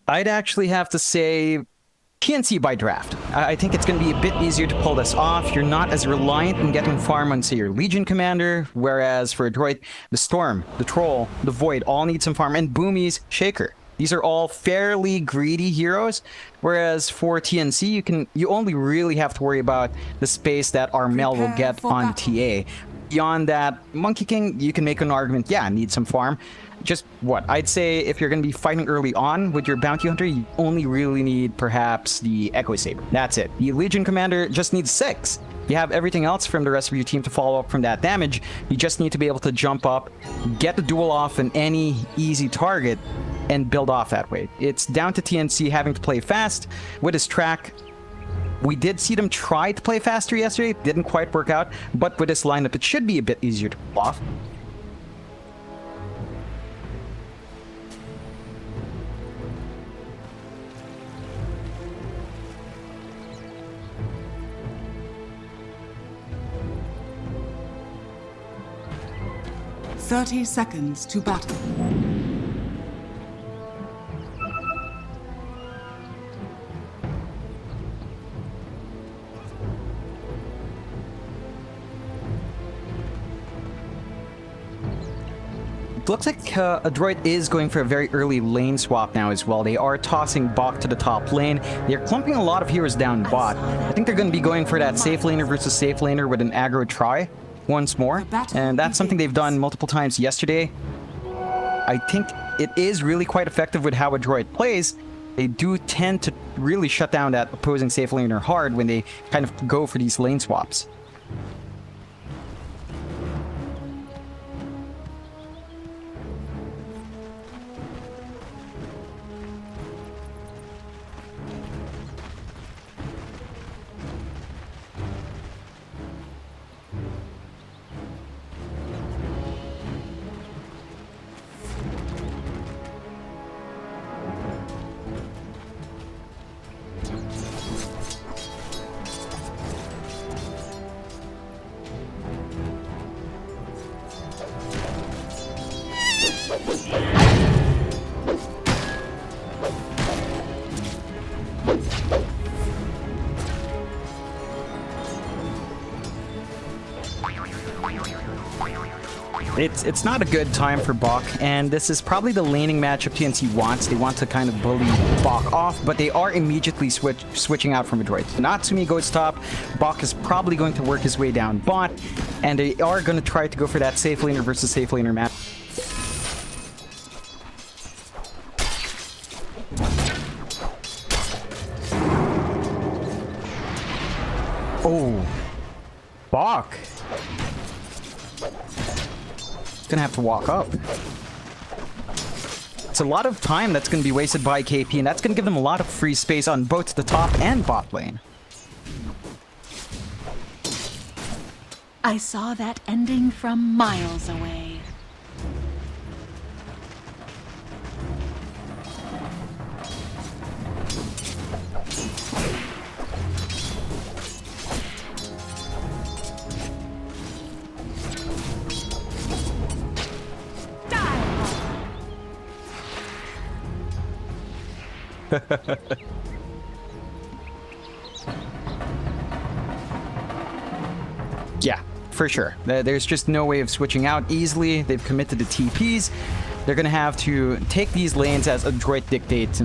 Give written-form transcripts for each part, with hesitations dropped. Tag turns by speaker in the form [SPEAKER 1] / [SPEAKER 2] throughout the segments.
[SPEAKER 1] I'd actually have to say TNC by draft. I think it's going to be a bit easier to pull this off. You're not as reliant in getting farm on, say, your Legion Commander, whereas for Adroit, the Storm, the Troll, the Void all need some farm, and Boomy's Shaker. These are all fairly greedy heroes, whereas for TNC, you only really have to worry about the space that Armel will get on TA. Beyond that, Monkey King, you can make an argument, yeah, need some farm. Just what? I'd say if you're going to be fighting early on with your Bounty Hunter, you only really need perhaps the Echo Saber. That's it. The Legion Commander just needs 6. You have everything else from the rest of your team to follow up from that damage. You just need to be able to jump up, get the duel off in any easy target, and build off that way. It's down to TNC having to play fast with his track. We did see them try to play faster yesterday. Didn't quite work out, but with this lineup, it should be a bit easier to pull off.
[SPEAKER 2] "30 seconds to battle."
[SPEAKER 1] Looks like Adroit is going for a very early lane swap now as well. They are tossing Bach to the top lane. They're clumping a lot of heroes down bot. I think they're going to be going for that safe laner versus safe laner with an aggro try once more. And that's something they've done multiple times yesterday. I think it is really quite effective with how Adroit plays. They do tend to really shut down that opposing safe laner hard when they kind of go for these lane swaps. It's not a good time for Bach, and this is probably the laning matchup TNC wants. They want to kind of bully Bach off, but they are immediately switching out from Adroit. Natsumi goes top. Bach is probably going to work his way down bot, and they are going to try to go for that safe laner versus safe laner match. Oh, Bach. Gonna have to walk up. It's a lot of time that's gonna be wasted by KP, and that's gonna give them a lot of free space on both the top and bot lane.
[SPEAKER 3] I saw that ending from miles away.
[SPEAKER 1] Yeah, for sure. There's just no way of switching out easily. They've committed to TPs. They're going to have to take these lanes as Adroit dictates.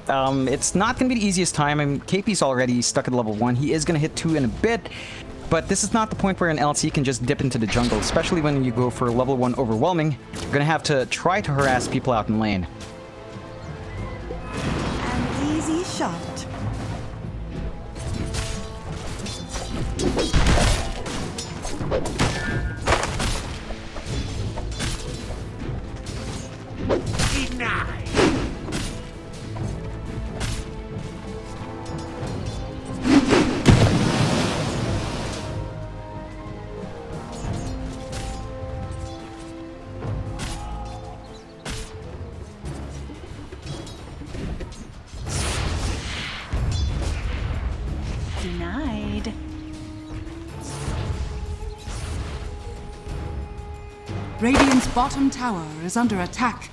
[SPEAKER 1] It's not going to be the easiest time. I mean, KP's already stuck at level 1. He is going to hit 2 in a bit. But this is not the point where an LC can just dip into the jungle, especially when you go for level 1 overwhelming. You're going to have to try to harass people out in lane.
[SPEAKER 2] An easy shot.
[SPEAKER 3] Denied.
[SPEAKER 2] Radiant's bottom tower is under attack.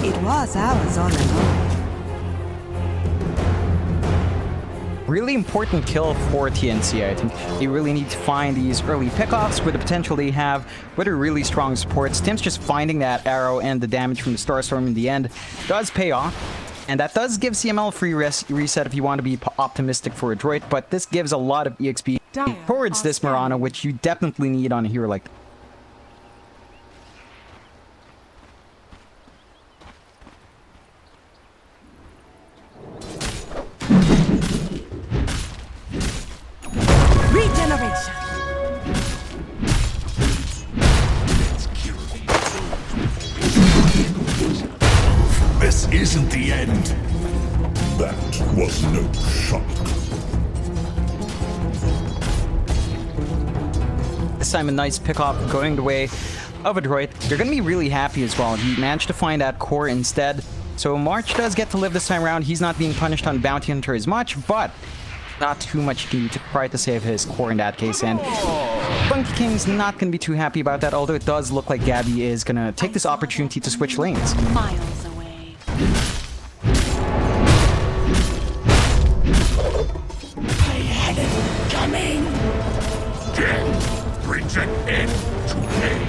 [SPEAKER 2] It was ours all along.
[SPEAKER 1] Really important kill for TNC, I think. They really need to find these early pickoffs with the potential they have with a really strong supports. Tim's just finding that arrow and the damage from the Starstorm in the end does pay off. And that does give CML a free reset if you want to be optimistic for Adroit, but this gives a lot of EXP towards this Mirana, which you definitely need on a hero like that.
[SPEAKER 2] Regeneration.
[SPEAKER 4] This isn't the end. That was no shock.
[SPEAKER 1] This time a nice pick-off going the way of Adroit. They're going to be really happy as well. He managed to find that core instead. So March does get to live this time around. He's not being punished on Bounty Hunter as much, but not too much he can do to try to save his core in that case. And Funky King's not going to be too happy about that, although it does look like Gabby is going to take this opportunity to switch lanes.
[SPEAKER 3] Miles away.
[SPEAKER 4] I had it coming. Death brings an end to pain.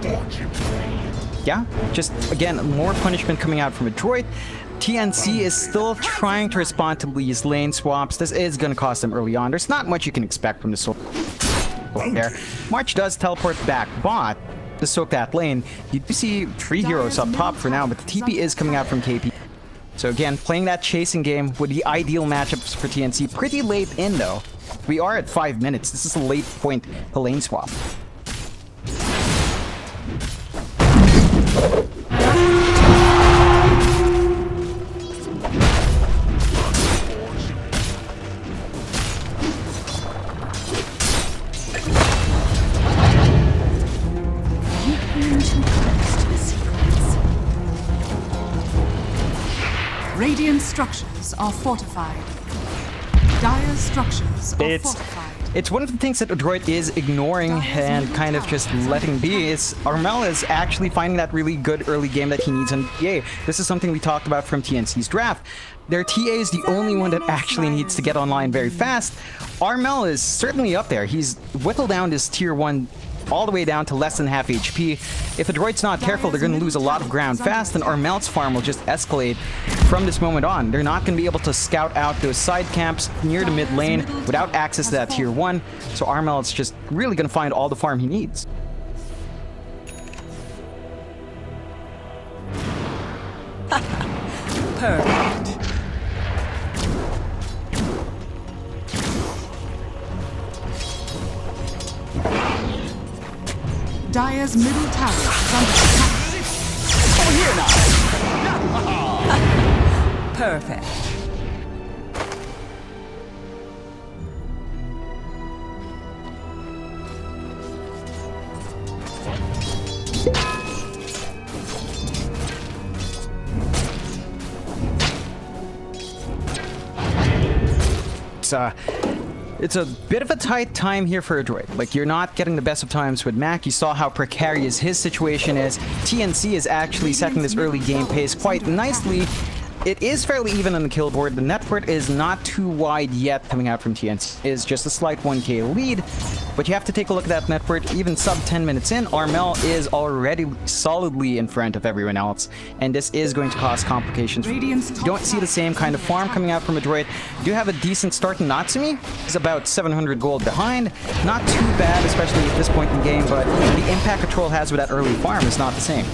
[SPEAKER 4] Unfortunately.
[SPEAKER 1] Yeah, just again, more punishment coming out from Adroit. TNC is still trying to respond to Lee's lane swaps. This is going to cost them early on. There's not much you can expect from the soak there. March does teleport back bot to soak that lane. You do see 3 heroes up top for now, but the TP is coming out from KP. So again, playing that chasing game would be ideal matchups for TNC. Pretty late in though. We are at 5 minutes. This is a late point to lane swap.
[SPEAKER 2] Radiant structures are fortified. Dire structures are fortified.
[SPEAKER 1] It's one of the things that Adroit is ignoring and kind of just letting be is Armel is actually finding that really good early game that he needs on TA. This is something we talked about from TNC's draft. Their TA is the only one that actually needs to get online very fast. Armel is certainly up there. He's whittled down his tier 1 all the way down to less than half HP. If Adroit's not careful, they're going to lose a lot of ground fast, and Armel's farm will just escalate from this moment on. They're not going to be able to scout out those side camps near the mid lane without access to that tier 1, so Armel is just really going to find all the farm he needs.
[SPEAKER 2] Perfect. Dire's middle tower is under attack.
[SPEAKER 5] Over here now!
[SPEAKER 2] Perfect.
[SPEAKER 1] It's a bit of a tight time here for Adroit. Like, you're not getting the best of times with Mac. You saw how precarious his situation is. TNC is actually setting this early game pace quite nicely. It is fairly even on the kill board. The net worth is not too wide yet coming out from TNC. It's just a slight 1k lead, but you have to take a look at that net worth. Even sub 10 minutes in, Armel is already solidly in front of everyone else, and this is going to cause complications. You don't see the same kind of farm coming out from Adroit. You do have a decent start in Natsumi. He's about 700 gold behind. Not too bad, especially at this point in the game, but the impact Control has with that early farm is not the same.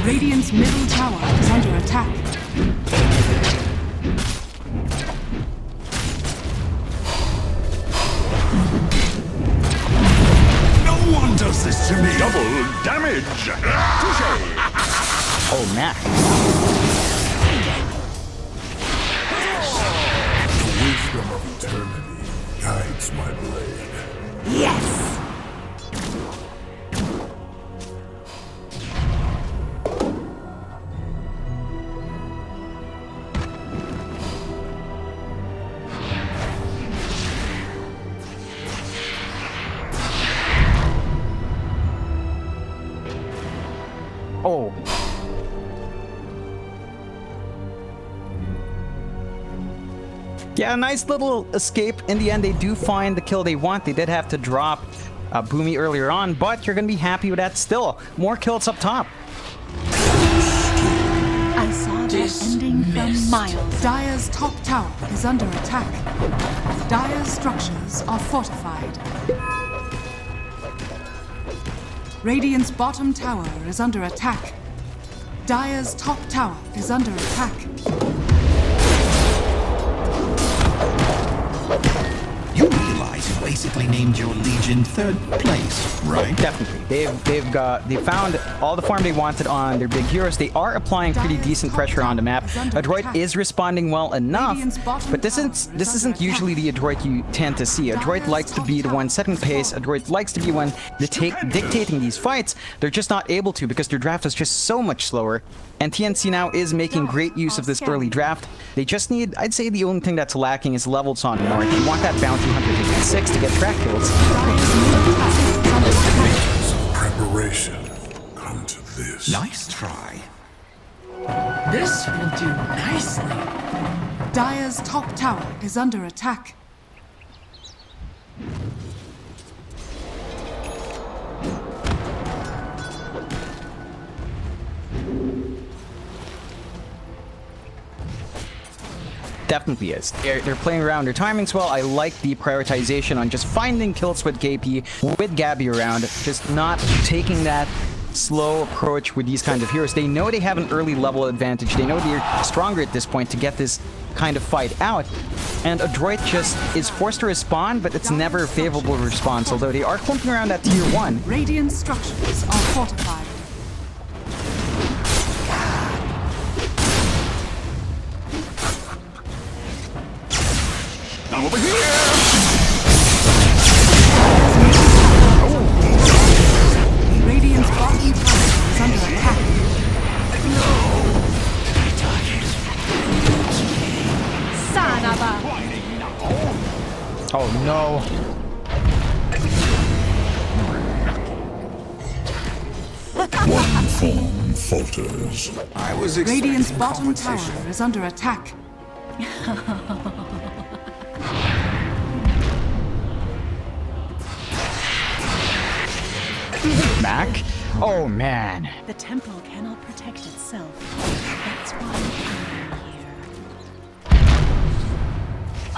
[SPEAKER 2] Radiant's middle tower is under attack.
[SPEAKER 4] No one does this to me.
[SPEAKER 5] Double damage! Touché!
[SPEAKER 1] Oh, Mac.
[SPEAKER 4] Eternity guides my blade.
[SPEAKER 3] Yes!
[SPEAKER 1] Oh. Yeah, nice little escape. In the end, they do find the kill they want. They did have to drop Boomy earlier on, but you're going to be happy with that still. More kills up top.
[SPEAKER 3] I saw that ending from miles.
[SPEAKER 2] Dire's top tower is under attack. Dire's structures are fortified. Radiant's bottom tower is under attack. Dire's top tower is under attack.
[SPEAKER 6] You realize you basically named your legion third place, right?
[SPEAKER 1] Definitely. They found all the farm they wanted on their big heroes. They are applying pretty decent pressure on the map. Adroit is responding well enough, but this isn't usually the Adroit you tend to see. Adroit likes to be the one setting pace. Adroit likes to be one dictating these fights. They're just not able to because their draft is just so much slower. And TNC now is making great use of this early draft. They just need, I'd say the only thing that's lacking is levels on Mark. You want that bounty hunter to get 6 to get track kills.
[SPEAKER 4] Preparation. Come to this.
[SPEAKER 6] Nice try.
[SPEAKER 7] This will do nicely.
[SPEAKER 2] Dire's top tower is under attack.
[SPEAKER 1] Definitely is. They're playing around their timings well. I like the prioritization on just finding kills with KP, with Gabby around, just not taking that slow approach with these kinds of heroes. They know they have an early level advantage. They know they're stronger at this point to get this kind of fight out. And Adroit just is forced to respond, but it's never a favorable response, although they are clumping around at tier 1.
[SPEAKER 2] Radiant structures are fortified.
[SPEAKER 5] I'm over here!
[SPEAKER 2] Radiant's bottom tower is under attack.
[SPEAKER 3] Sanaba!
[SPEAKER 1] Oh no.
[SPEAKER 4] One form falters.
[SPEAKER 6] I was
[SPEAKER 2] Radiant's
[SPEAKER 6] expecting
[SPEAKER 2] bottom
[SPEAKER 6] compensation.
[SPEAKER 2] tower is under attack.
[SPEAKER 1] Mac? Oh man.
[SPEAKER 3] The temple cannot protect itself. That's why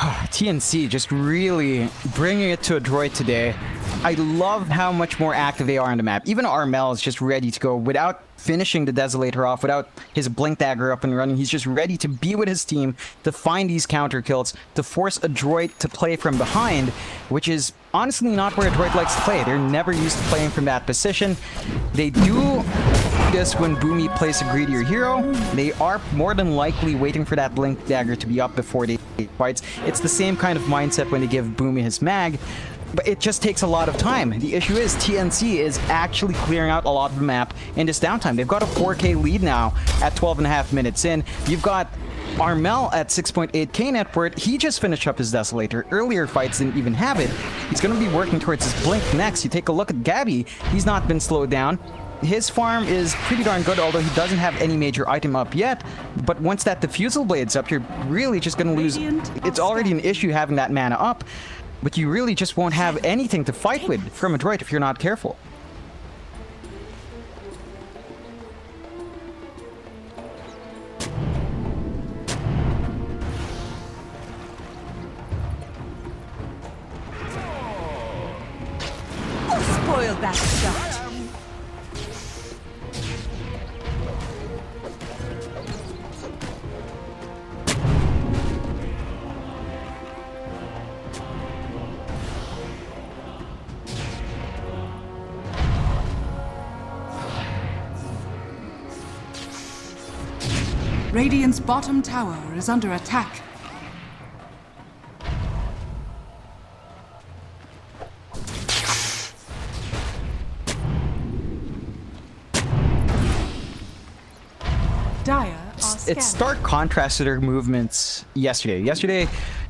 [SPEAKER 3] I'm here.
[SPEAKER 1] TNC just really bringing it to Adroit today. I love how much more active they are on the map. Even Armel is just ready to go without finishing the Desolator off, without his Blink Dagger up and running. He's just ready to be with his team, to find these counter kills, to force Adroit to play from behind, which is honestly not where Adroit likes to play. They're never used to playing from that position. They do this when Boomy plays a greedier hero. They are more than likely waiting for that Blink Dagger to be up before they fights. It's the same kind of mindset when they give Boomy his mag, but it just takes a lot of time. The issue is TNC is actually clearing out a lot of the map in this downtime. They've got a 4K lead now at 12.5 minutes in. You've got Armel at 6.8k net worth. He just finished up his Desolator. Earlier fights didn't even have it. He's going to be working towards his Blink next. You take a look at Gabby. He's not been slowed down. His farm is pretty darn good, although he doesn't have any major item up yet. But once that Diffusal Blade's up, you're really just going to lose. It's already an issue having that mana up, but you really just won't have anything to fight with from Adroit if you're not careful.
[SPEAKER 3] Who spoiled that shot?
[SPEAKER 2] Radiant's bottom tower is under attack.
[SPEAKER 1] it's stark contrast to their movements yesterday. Yesterday,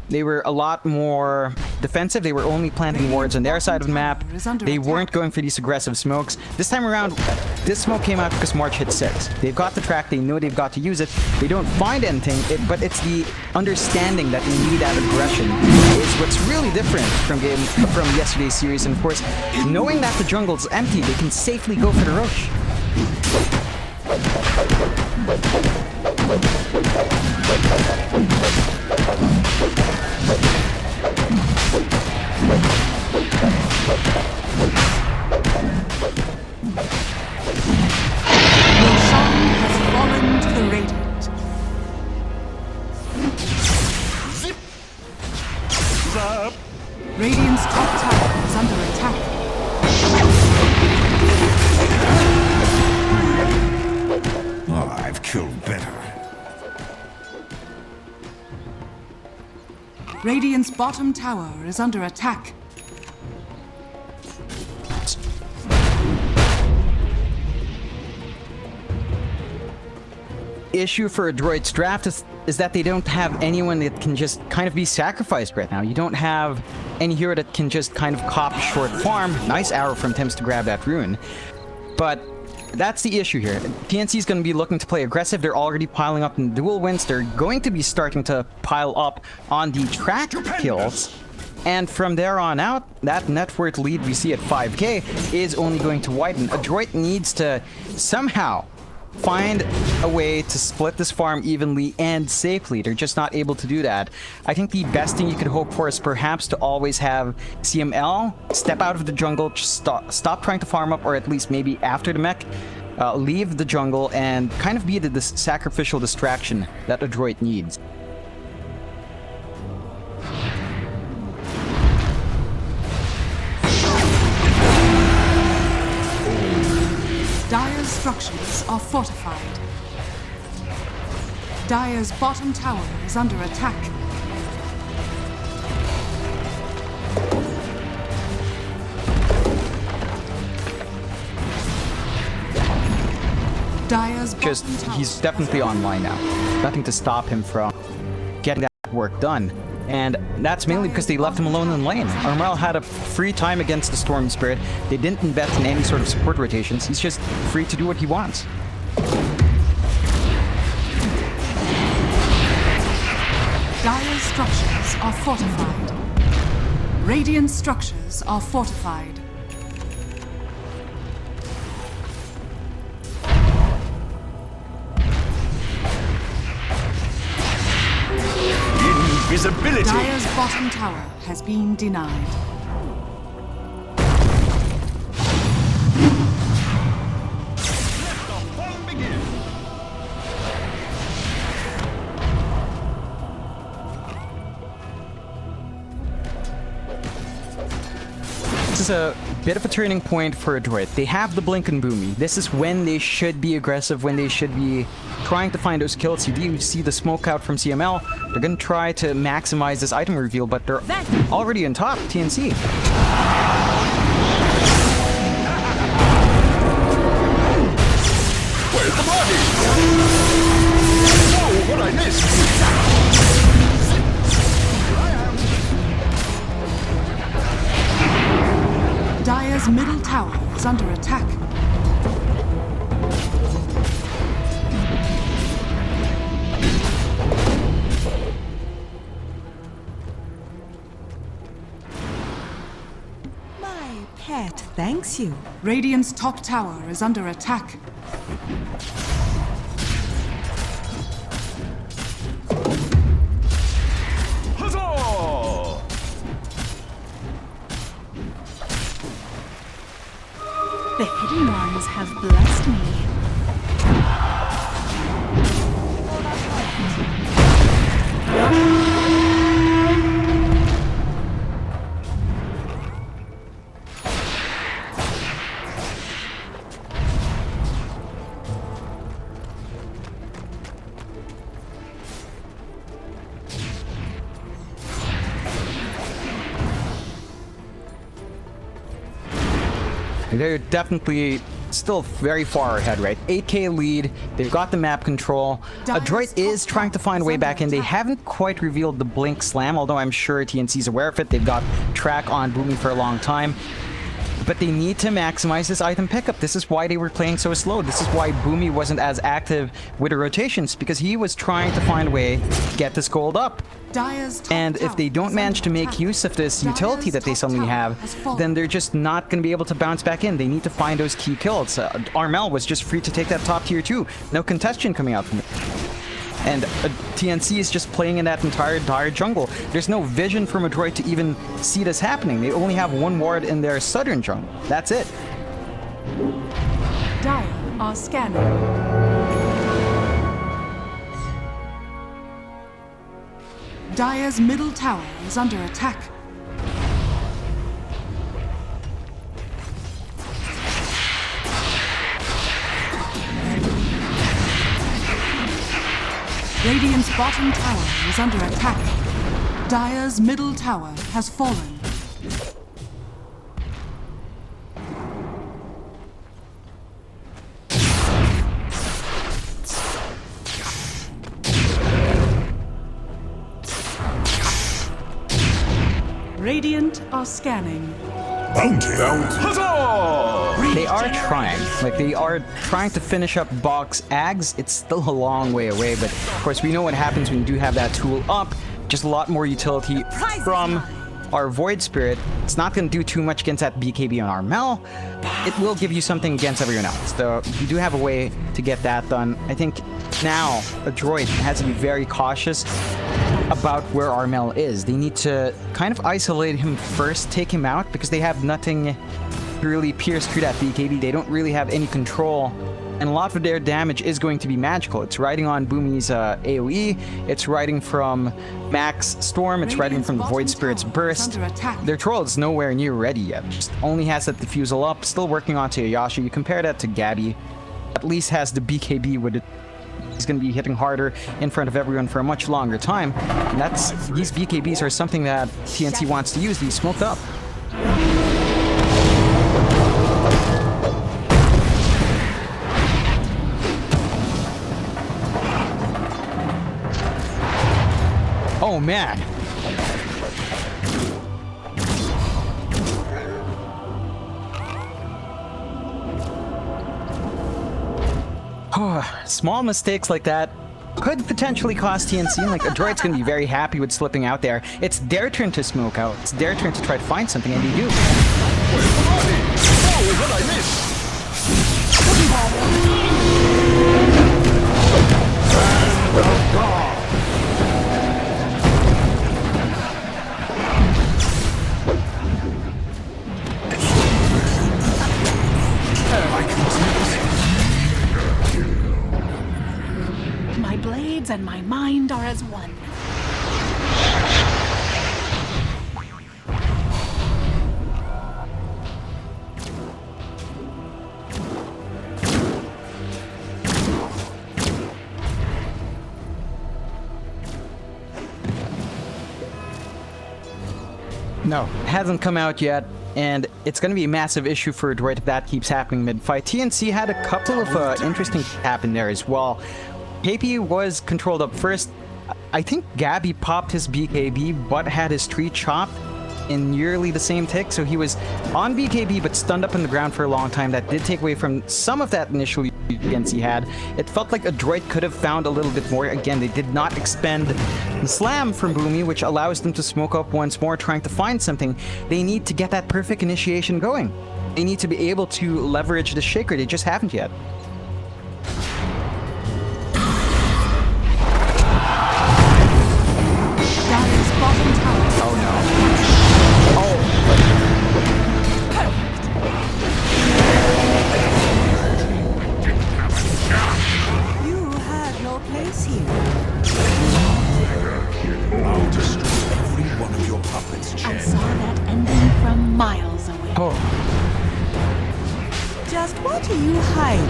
[SPEAKER 1] they were a lot more defensive. They were only planting wards on their side of the map. They weren't going for these aggressive smokes. This time around, this smoke came out because March hit 6. They've got the track. They know they've got to use it. They don't find anything, but it's the understanding that they need that aggression is what's really different from yesterday's series. And of course, knowing that the jungle's empty, they can safely go for the Roche.
[SPEAKER 2] Has fallen to the Radiant.
[SPEAKER 5] Zip. Zap.
[SPEAKER 2] Radiant's top tower is under attack.
[SPEAKER 6] Oh, I've killed better.
[SPEAKER 2] Radiant's bottom tower is under attack.
[SPEAKER 1] Issue for Adroit's draft is that they don't have anyone that can just kind of be sacrificed right now. You don't have any hero that can just kind of cop short farm. Nice arrow from Tims to grab that rune. But that's the issue here. TNC is going to be looking to play aggressive. They're already piling up in dual wins. They're going to be starting to pile up on the track kills. And from there on out, that net worth lead we see at 5k is only going to widen. Adroit needs to somehow find a way to split this farm evenly and safely. They're just not able to do that. I think the best thing you could hope for is perhaps to always have CML step out of the jungle, stop trying to farm up, or at least maybe after the mech, leave the jungle and kind of be the sacrificial distraction that Adroit needs.
[SPEAKER 2] Dire's structures are fortified. Dire's bottom tower is under attack. Dire's bottom tower
[SPEAKER 1] He's definitely online now. Nothing to stop him from getting that work done. And that's mainly because they left him alone in lane. Armel had a free time against the Storm Spirit. They didn't invest in any sort of support rotations. He's just free to do what he wants.
[SPEAKER 2] Dire's structures are fortified. Radiant structures are fortified.
[SPEAKER 5] Invisibility.
[SPEAKER 2] Dire's bottom tower has been denied.
[SPEAKER 5] Let the fun begin.
[SPEAKER 1] This is a bit of a turning point for Adroit. They have the Blink and Boomy. This is when they should be aggressive, when they should be trying to find those kills. You do see the smoke out from CML. They're going to try to maximize this item reveal, but they're already on top, TNC.
[SPEAKER 5] Where's the body? Whoa, what I missed?
[SPEAKER 2] Dire's middle tower is under attack.
[SPEAKER 8] My pet thanks you.
[SPEAKER 2] Radiant's top tower is under attack.
[SPEAKER 5] Huzzah!
[SPEAKER 3] The hidden ones have blessed me.
[SPEAKER 1] They're definitely still very far ahead, right? 8k lead. They've got the map control. Adroit is trying to find a way back in. They haven't quite revealed the Blink Slam, although I'm sure TNC's aware of it. They've got track on Boomy for a long time. But they need to maximize this item pickup. This is why they were playing so slow. This is why Boomy wasn't as active with the rotations, because he was trying to find a way to get this gold up. And if they don't manage to make use of this utility that they suddenly have, then they're just not going to be able to bounce back in. They need to find those key kills. Armel was just free to take that top tier 2. No contestation coming out from it. And TNC is just playing in that entire dire jungle. There's no vision from Adroit to even see this happening. They only have one ward in their southern jungle. That's it.
[SPEAKER 2] Dire are scanning. Dire's middle tower is under attack. Radiant's bottom tower is under attack. Dire's middle tower has fallen. Radiant are scanning.
[SPEAKER 4] Bounty.
[SPEAKER 5] Huzzah!
[SPEAKER 1] They are trying. Like, they are trying to finish up box Ags. It's still a long way away, but of course we know what happens when you do have that tool up. Just a lot more utility from our Void Spirit. It's not going to do too much against that BKB on Armel. It will give you something against everyone else. So you do have a way to get that done. I think now Adroit has to be very cautious about where Armel is. They need to kind of isolate him first, take him out, because they have nothing to really pierce through that BKB. They don't really have any control, and a lot of their damage is going to be magical. It's riding on Boomy's AoE, it's riding from Max Storm, it's riding from the Void Spirit's Burst. Their troll is nowhere near ready yet. Just only has that diffusal up, still working on Yasha. You compare that to Gabby, at least has the BKB with it. He's going to be hitting harder in front of everyone for a much longer time. And these BKBs are something that TNC wants to use. These smoked up. Oh man. Small mistakes like that could potentially cost TNC. Like, Adroit's gonna be very happy with slipping out there. It's their turn to smoke out. It's their turn to try to find something, and they do.
[SPEAKER 5] Oh, what I missed!
[SPEAKER 3] My blades and my mind are as one.
[SPEAKER 1] No, it hasn't come out yet, and it's going to be a massive issue for Adroit if that keeps happening mid-fight. TNC had a couple of interesting happen there as well. KP was controlled up first. I think Gabby popped his BKB, but had his tree chopped in nearly the same tick, so he was on BKB but stunned up on the ground for a long time. That did take away from some of that initial against he had. It felt like Adroit could have found a little bit more. Again, they did not expend the slam from Boomy, which allows them to smoke up once more, trying to find something. They need to get that perfect initiation going. They need to be able to leverage the Shaker. They just haven't yet.
[SPEAKER 3] I saw that ending from miles away.
[SPEAKER 1] Oh.
[SPEAKER 8] Just what are you hiding,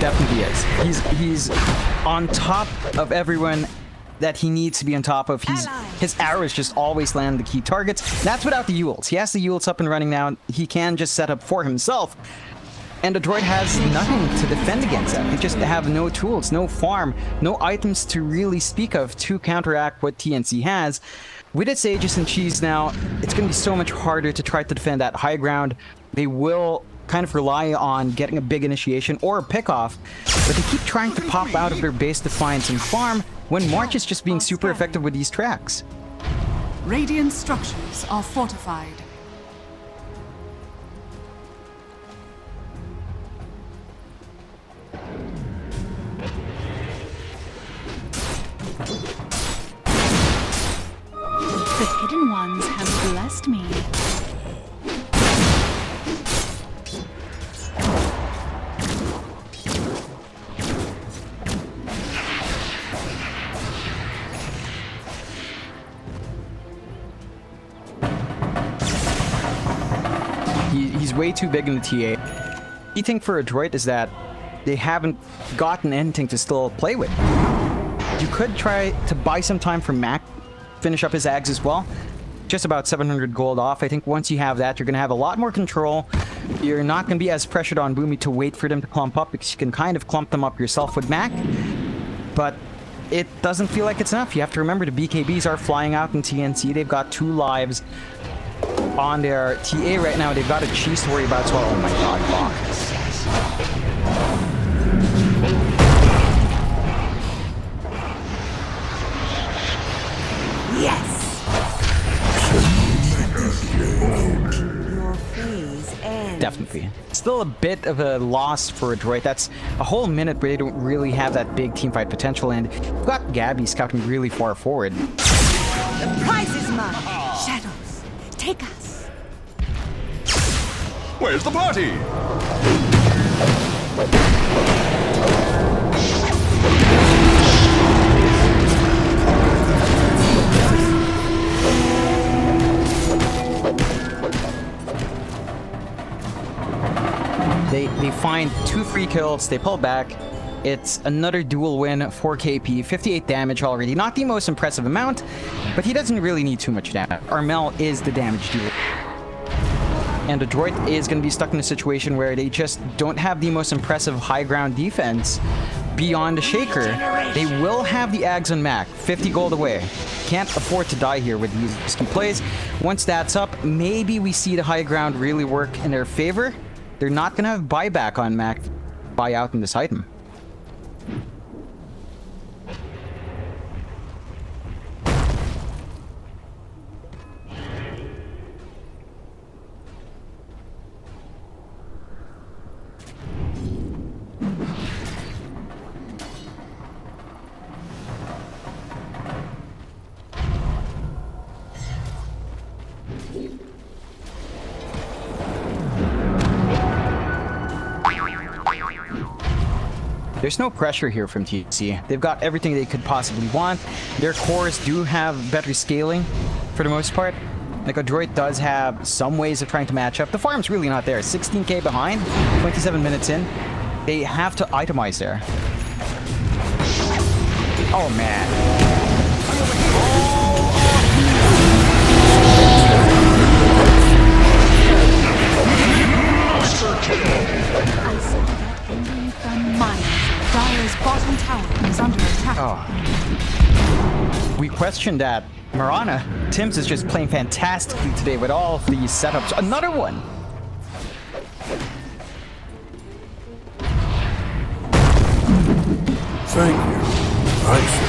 [SPEAKER 1] Definitely is. He's on top of everyone that he needs to be on top of. His arrows just always land the key targets. That's without the Yules. He has the Yules up and running now. He can just set up for himself. And Adroit has nothing to defend against that. They just have no tools, no farm, no items to really speak of to counteract what TNC has. With its Aegis and Cheese now, it's going to be so much harder to try to defend that high ground. They will kind of rely on getting a big initiation or a pick-off, but they keep trying to pop out of their base Defiance and farm when March is just being super effective with these tracks.
[SPEAKER 2] Radiant structures are fortified.
[SPEAKER 3] The hidden ones have blessed me.
[SPEAKER 1] He's way too big in the TA. The thing for Adroit is that they haven't gotten anything to still play with. You could try to buy some time from Mac, finish up his Ags as well. Just about 700 gold off. I think once you have that, you're going to have a lot more control. You're not going to be as pressured on Boomy to wait for them to clump up, because you can kind of clump them up yourself with Mac. But it doesn't feel like it's enough. You have to remember the BKBs are flying out in TNC. They've got 2 lives on their TA right now. They've got a Cheese to worry about as well. Oh my god, Bach.
[SPEAKER 8] Yes! Your phase ends.
[SPEAKER 1] Definitely. Still a bit of a loss for Adroit. That's a whole minute where they don't really have that big teamfight potential, and we've got Gabby scouting really far forward.
[SPEAKER 8] The prize is mine. Shadows, take us.
[SPEAKER 5] Where's the party?
[SPEAKER 1] They find 2 free kills, they pull back. It's another dual win for KP, 58 damage already. Not the most impressive amount, but he doesn't really need too much damage. Armel is the damage dealer. And Adroit is going to be stuck in a situation where they just don't have the most impressive high ground defense beyond the Shaker. They will have the Ags on Mac, 50 gold away. Can't afford to die here with these 2 plays. Once that's up, maybe we see the high ground really work in their favor. They're not going to have buyback on Mac, buy out in this item. There's no pressure here from TNC. They've got everything they could possibly want. Their cores do have better scaling for the most part. Like, Adroit does have some ways of trying to match up. The farm's really not there. 16k behind, 27 minutes in. They have to itemize there. Oh, man.
[SPEAKER 3] I saw that ending from miles.
[SPEAKER 2] Dire's bottom tower is under attack.
[SPEAKER 1] Oh. We questioned that. Marana, Tim's is just playing fantastically today with all of these setups. Another one!
[SPEAKER 4] Thank you. I should.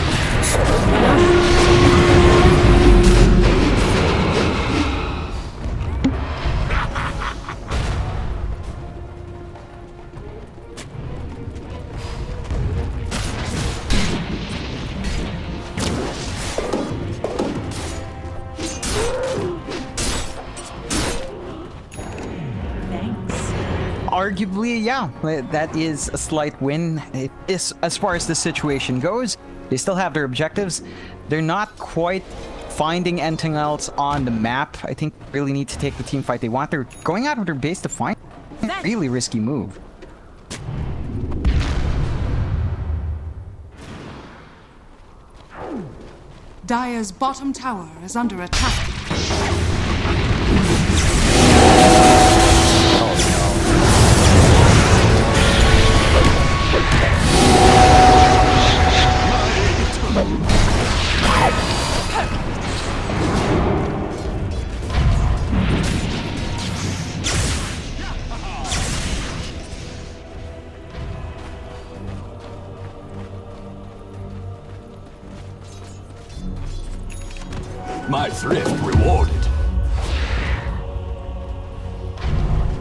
[SPEAKER 1] Arguably, yeah, that is a slight win. It is, as far as the situation goes. They still have their objectives. They're not quite finding anything else on the map. I think they really need to take the team fight they want. They're going out of their base to find a really risky move.
[SPEAKER 2] Dire's bottom tower is under attack.
[SPEAKER 5] My thrift rewarded.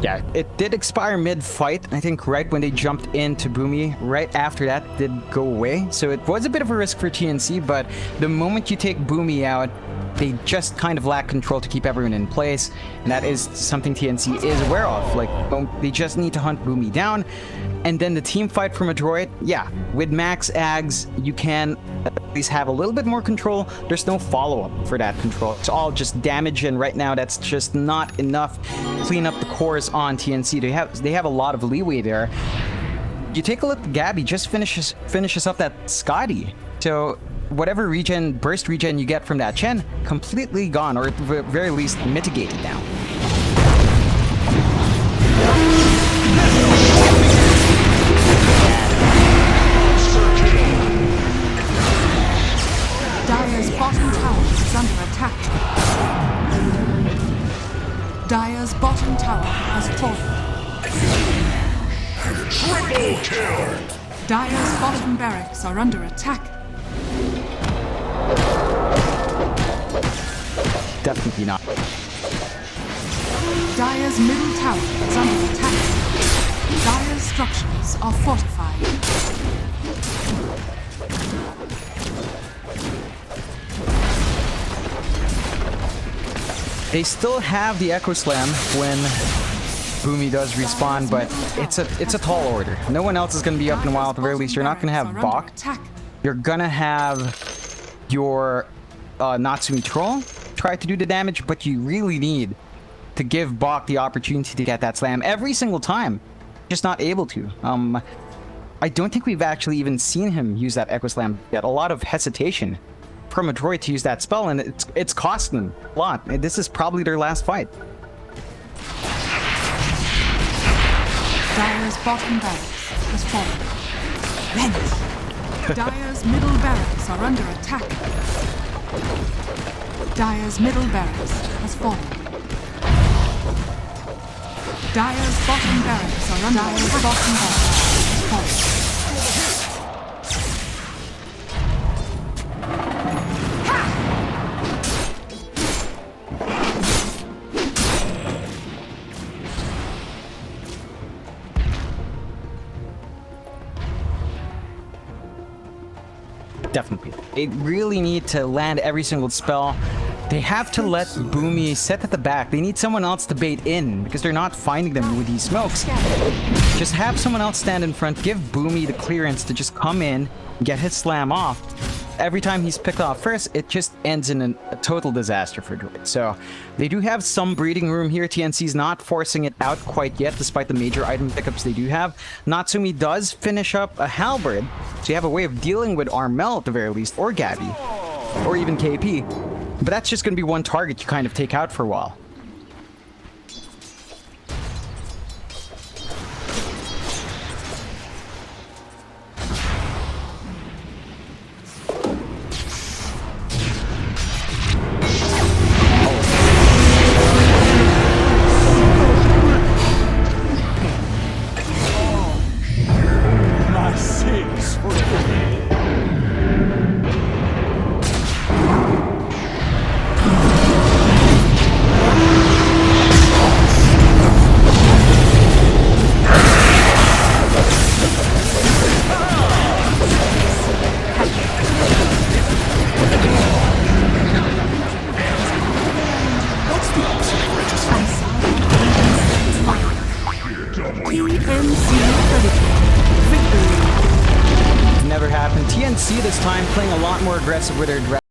[SPEAKER 1] Yeah, it did expire mid-fight. I think right when they jumped into Boomy, right after that did go away. So it was a bit of a risk for TNC, but the moment you take Boomy out, they just kind of lack control to keep everyone in place. And that is something TNC is aware of. Like, they just need to hunt Boomy down. And then the team fight from Adroit, yeah, with max Ags, you can at least have a little bit more control. There's no follow-up for that control. It's all just damage, and right now that's just not enough to clean up the cores on TNC. They have a lot of leeway there. You take a look at Gabby, just finishes up that Scotty. So whatever burst regen you get from that Chen, completely gone, or at the very least mitigated now.
[SPEAKER 2] Dire's bottom tower is under attack. Dire's bottom tower has fallen.
[SPEAKER 4] Triple kill!
[SPEAKER 2] Dire's bottom barracks are under attack.
[SPEAKER 1] Definitely not.
[SPEAKER 2] Dire's middle tower is under attack. Dire's structures are fortified.
[SPEAKER 1] They still have the Echo Slam when Boomy does respawn, but it's a tall order. No one else is going to be up in a while. At the very least, you're not going to have Bok. You're going to have your Natsumi Troll try to do the damage, but you really need to give Bok the opportunity to get that slam every single time. Just not able to. I don't think we've actually even seen him use that Echo Slam yet. A lot of hesitation from Adroit to use that spell, and it's costing them a lot. This is probably their last fight.
[SPEAKER 2] Dire's bottom barracks has fallen. Vanish! Dire's middle barracks are under attack. Dire's middle barracks has fallen. Dire's bottom barracks are under attack. Dire's bottom barracks has fallen.
[SPEAKER 1] Definitely. They really need to land every single spell. They have to let Boomy sit at the back. They need someone else to bait in because they're not finding them with these smokes. Just have someone else stand in front, give Boomy the clearance to just come in, get his slam off. Every time he's picked off first, it just ends in a total disaster for Adroit. So they do have some breathing room here. TNC's not forcing it out quite yet, despite the major item pickups they do have. Natsumi does finish up a Halberd, so you have a way of dealing with Armel at the very least, or Gabby, or even KP. But that's just going to be one target you kind of take out for a while.
[SPEAKER 5] My sins forgiven.
[SPEAKER 1] Never happened. TNC this time playing a lot more aggressive with their draft.